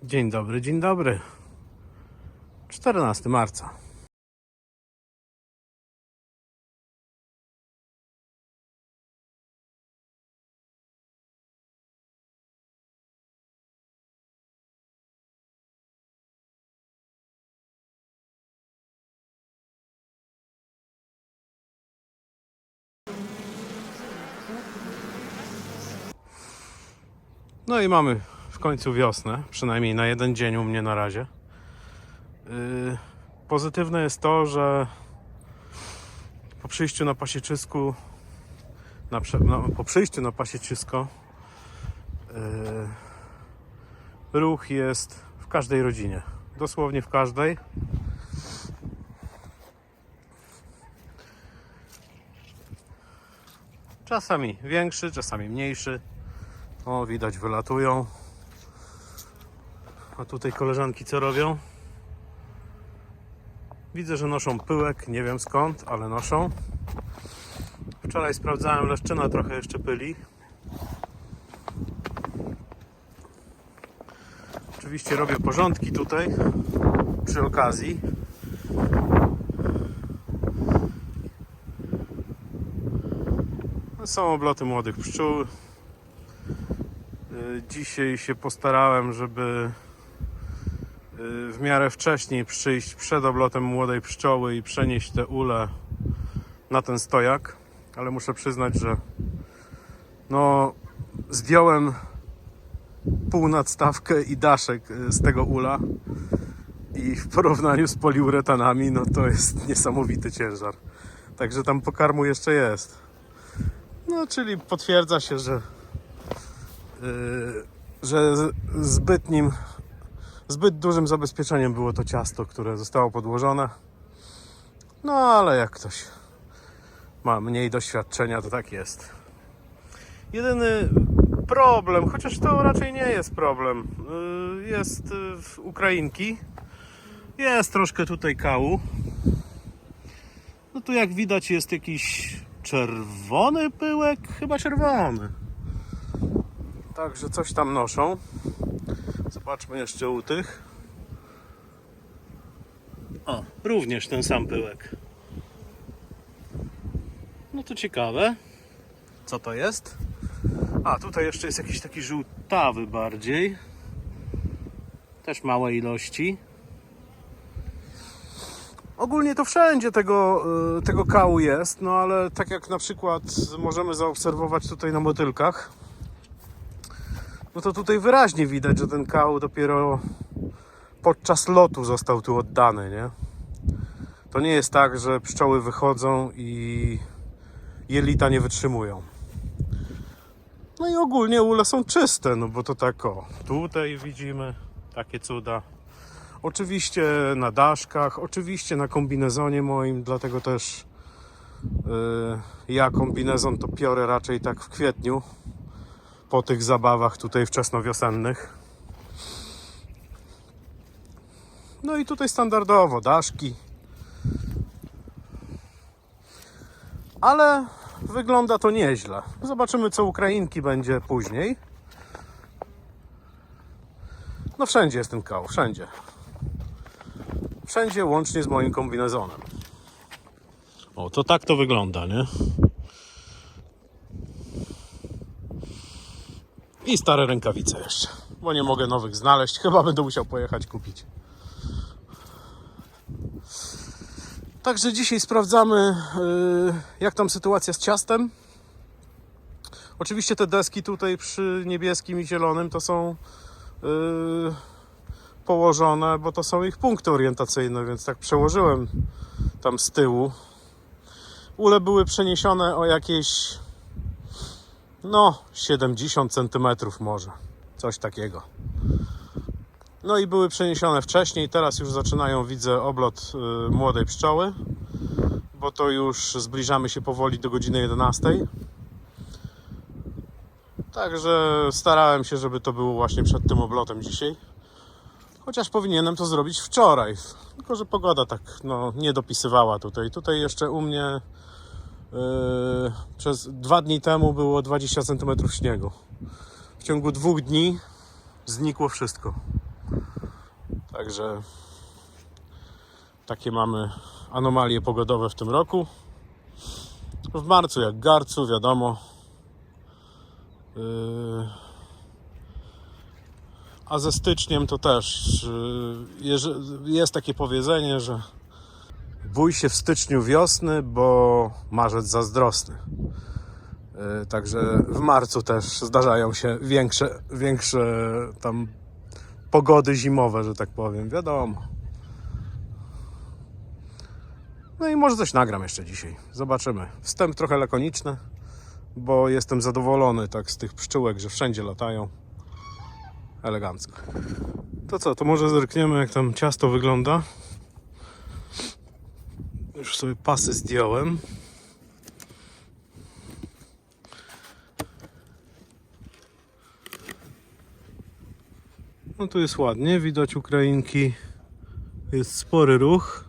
Dzień dobry, dzień dobry. 14 marca. No i mamy w końcu wiosnę, przynajmniej na jeden dzień u mnie na razie. Pozytywne jest to, że po przyjściu na Pasieczysku, po przyjściu na Pasieczysko ruch jest w każdej rodzinie, dosłownie w każdej. Czasami większy, czasami mniejszy. O, widać, wylatują. A tutaj koleżanki co robią? Widzę, że noszą pyłek, nie wiem skąd, ale noszą. Wczoraj sprawdzałem, leszczyna trochę jeszcze pyli. Oczywiście robię porządki tutaj przy okazji. Są obloty młodych pszczół. Dzisiaj się postarałem, żeby w miarę wcześniej przyjść przed oblotem młodej pszczoły i przenieść te ule na ten stojak, ale muszę przyznać, że no, zdjąłem pół nadstawkę i daszek z tego ula i w porównaniu z poliuretanami, no to jest niesamowity ciężar. Także tam pokarmu jeszcze jest. No, czyli potwierdza się, że zbyt dużym zabezpieczeniem było to ciasto, które zostało podłożone. No ale jak ktoś ma mniej doświadczenia, to tak jest. Jedyny problem, chociaż to raczej nie jest problem, jest w Ukrainki. Jest troszkę tutaj kału. No tu jak widać jest jakiś czerwony pyłek, chyba czerwony. Także coś tam noszą. Zobaczmy jeszcze u tych. O, również ten sam pyłek. No to ciekawe. Co to jest? A, tutaj jeszcze jest jakiś taki żółtawy bardziej. Też małe ilości. Ogólnie to wszędzie tego kału jest, no ale tak jak na przykład możemy zaobserwować tutaj na motylkach, no to tutaj wyraźnie widać, że ten kał dopiero podczas lotu został tu oddany, nie? To nie jest tak, że pszczoły wychodzą i jelita nie wytrzymują. No i ogólnie ule są czyste, no bo to tak o, tutaj widzimy takie cuda. Oczywiście na daszkach, oczywiście na kombinezonie moim, dlatego też ja kombinezon to piorę raczej tak w kwietniu, po tych zabawach tutaj wczesnowiosennych. No i tutaj standardowo daszki. Ale wygląda to nieźle. Zobaczymy, co Ukrainki będzie później. No wszędzie jest ten kał, wszędzie. Wszędzie łącznie z moim kombinezonem. O, to tak to wygląda, nie? I stare rękawice jeszcze, bo nie mogę nowych znaleźć. Chyba będę musiał pojechać kupić. Także dzisiaj sprawdzamy, jak tam sytuacja z ciastem. Oczywiście te deski tutaj przy niebieskim i zielonym to są położone, bo to są ich punkty orientacyjne, więc tak przełożyłem tam z tyłu. Ule były przeniesione o jakieś 70 cm może, coś takiego. No i były przeniesione wcześniej, teraz już zaczynają, widzę, oblot młodej pszczoły, bo to już zbliżamy się powoli do godziny 11. Także starałem się, żeby to było właśnie przed tym oblotem dzisiaj. Chociaż powinienem to zrobić wczoraj, tylko że pogoda tak nie dopisywała tutaj. Tutaj jeszcze u mnie przez 2 dni temu było 20 cm śniegu. W ciągu 2 dni znikło wszystko. Także takie mamy anomalie pogodowe w tym roku. W marcu jak garcu, wiadomo. A ze styczniem to też jest takie powiedzenie, że bój się w styczniu wiosny, bo marzec zazdrosny. Także w marcu też zdarzają się większe tam pogody zimowe, że tak powiem, wiadomo. No i może coś nagram jeszcze dzisiaj, zobaczymy. Wstęp trochę lakoniczny, bo jestem zadowolony tak z tych pszczółek, że wszędzie latają. Elegancko. To co, to może zerkniemy, jak tam ciasto wygląda. Już sobie pasy zdjąłem. No tu jest ładnie, widać Ukrainki, jest spory ruch.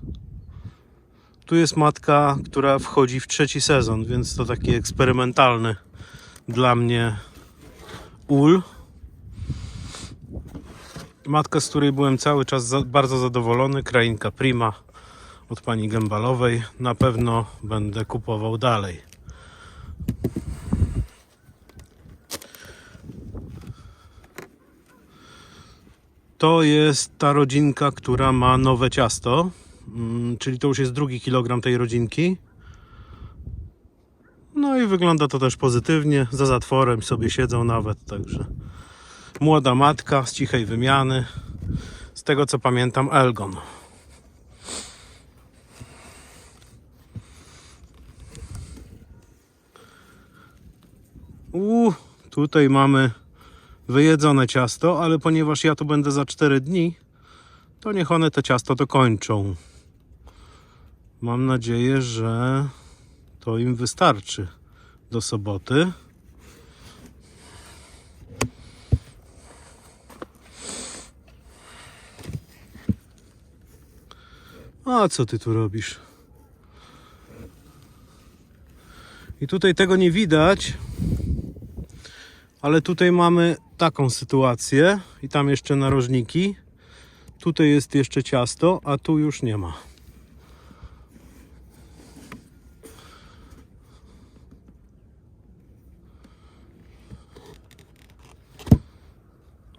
Tu jest matka, która wchodzi w 3. sezon, więc to taki eksperymentalny dla mnie ul. Matka, z której byłem cały czas bardzo zadowolony, krainka prima od pani Gębalowej. Na pewno będę kupował dalej. To jest ta rodzinka, która ma nowe ciasto, czyli to już jest 2. kilogram tej rodzinki. No i wygląda to też pozytywnie, za zatworem sobie siedzą nawet, także młoda matka z cichej wymiany, z tego co pamiętam Elgon. Tutaj mamy wyjedzone ciasto, ale ponieważ ja tu będę za 4 dni, to niech one to ciasto dokończą. Mam nadzieję, że to im wystarczy do soboty. A co ty tu robisz? I tutaj tego nie widać, ale tutaj mamy taką sytuację i tam jeszcze narożniki. Tutaj jest jeszcze ciasto, a tu już nie ma.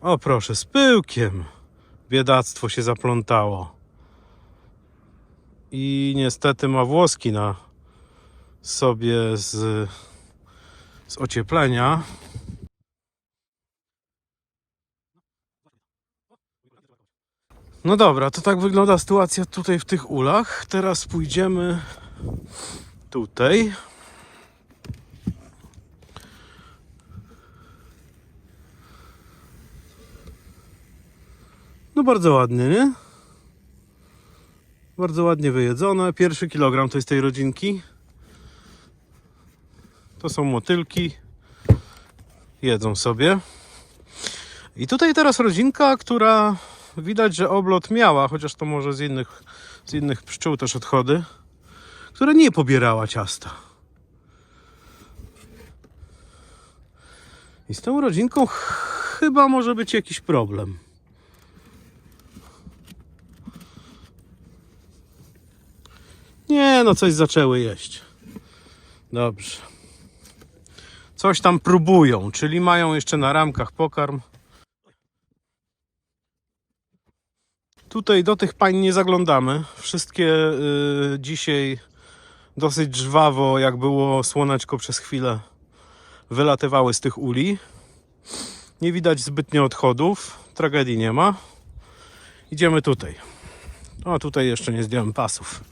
O proszę, z pyłkiem biedactwo się zaplątało. I niestety ma włoski na sobie z ocieplenia. No dobra, to tak wygląda sytuacja tutaj w tych ulach. Teraz pójdziemy tutaj. No bardzo ładnie, nie? Bardzo ładnie wyjedzone. 1. kilogram to jest tej rodzinki. To są motylki. Jedzą sobie. I tutaj teraz rodzinka, która widać, że oblot miała, chociaż to może z innych pszczół też odchody, która nie pobierała ciasta. I z tą rodzinką chyba może być jakiś problem. Nie, no coś zaczęły jeść. Dobrze. Coś tam próbują, czyli mają jeszcze na ramkach pokarm. Tutaj do tych pań nie zaglądamy. Wszystkie dzisiaj dosyć żwawo, jak było słoneczko przez chwilę, wylatywały z tych uli. Nie widać zbytnio odchodów. Tragedii nie ma. Idziemy tutaj. O, tutaj jeszcze nie zdjąłem pasów.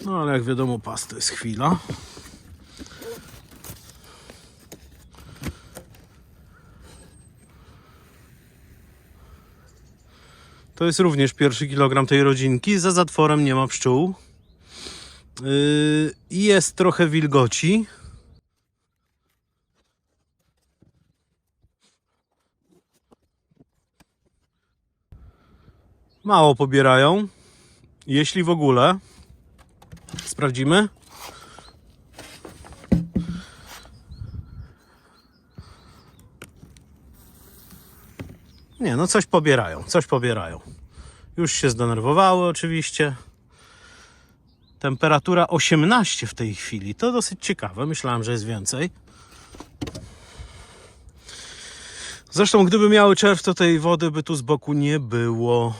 No ale jak wiadomo, pas to jest chwila. To jest również 1. kilogram tej rodzinki. Za zatworem nie ma pszczół. I jest trochę wilgoci. Mało pobierają. Jeśli w ogóle. Sprawdzimy. Nie, no coś pobierają, coś pobierają. Już się zdenerwowały oczywiście. Temperatura 18 w tej chwili. To dosyć ciekawe. Myślałem, że jest więcej. Zresztą gdyby miały czerw, to tej wody by tu z boku nie było.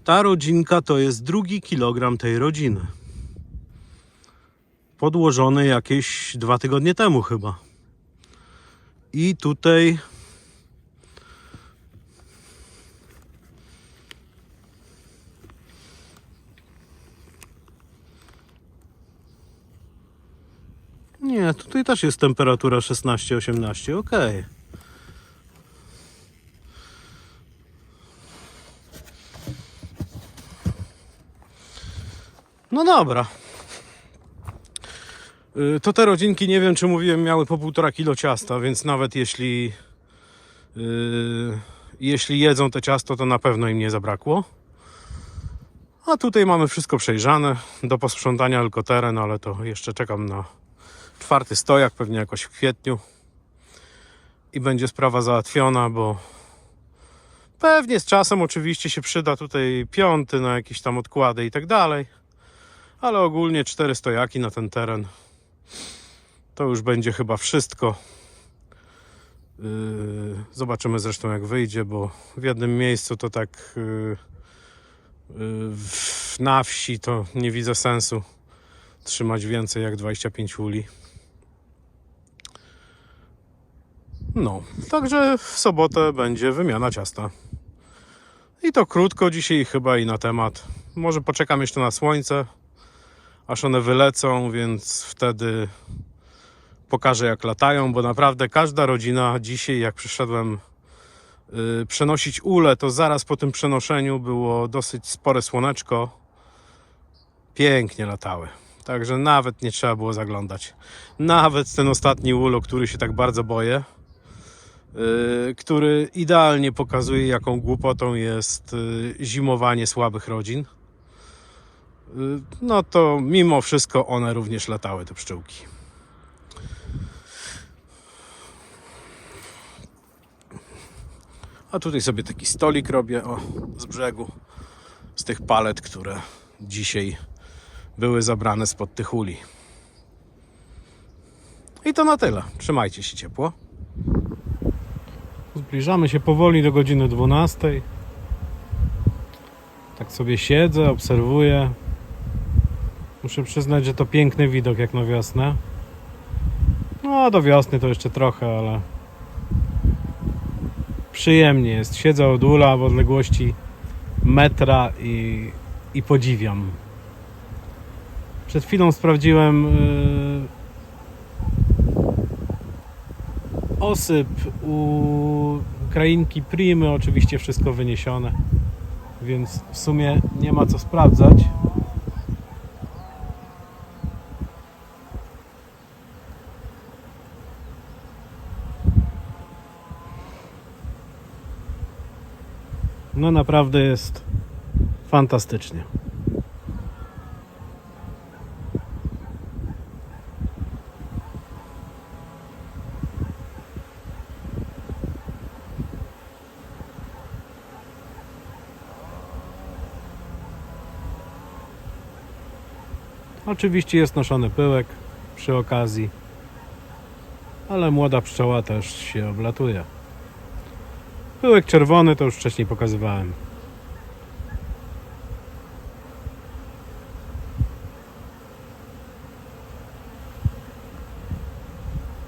Ta rodzinka to jest 2 kilogram tej rodziny. Podłożony jakieś 2 tygodnie temu chyba. I tutaj nie, tutaj też jest temperatura 16-18, ok. No dobra. To te rodzinki, nie wiem czy mówiłem, miały po 1,5 kilo ciasta, więc nawet jeśli jedzą te ciasto, to na pewno im nie zabrakło. A tutaj mamy wszystko przejrzane, do posprzątania tylko teren, ale to jeszcze czekam na 4. stojak, pewnie jakoś w kwietniu. I będzie sprawa załatwiona, bo pewnie z czasem oczywiście się przyda tutaj 5. na jakieś tam odkłady i tak dalej. Ale ogólnie 4 stojaki na ten teren. To już będzie chyba wszystko. Zobaczymy zresztą jak wyjdzie, bo w jednym miejscu to tak na wsi to nie widzę sensu trzymać więcej jak 25 uli. No, także w sobotę będzie wymiana ciasta. I to krótko dzisiaj chyba i na temat. Może poczekam jeszcze na słońce, aż one wylecą, więc wtedy pokażę jak latają, bo naprawdę każda rodzina dzisiaj, jak przyszedłem przenosić ule, to zaraz po tym przenoszeniu było dosyć spore słoneczko. Pięknie latały. Także nawet nie trzeba było zaglądać. Nawet ten ostatni ul, o który się tak bardzo boję, który idealnie pokazuje, jaką głupotą jest zimowanie słabych rodzin. No to mimo wszystko one również latały, te pszczółki. A tutaj sobie taki stolik robię z brzegu, z tych palet, które dzisiaj były zabrane spod tych uli. I to na tyle. Trzymajcie się ciepło. Zbliżamy się powoli do godziny 12. Tak sobie siedzę, obserwuję. Muszę przyznać, że to piękny widok jak na wiosnę. No do wiosny to jeszcze trochę, ale przyjemnie jest. Siedzę od ula w odległości metra i podziwiam. Przed chwilą sprawdziłem osyp u krainki Primy, oczywiście wszystko wyniesione, więc w sumie nie ma co sprawdzać. No naprawdę jest fantastycznie. Oczywiście jest noszony pyłek przy okazji, ale młoda pszczoła też się oblatuje. Pyłek czerwony to już wcześniej pokazywałem.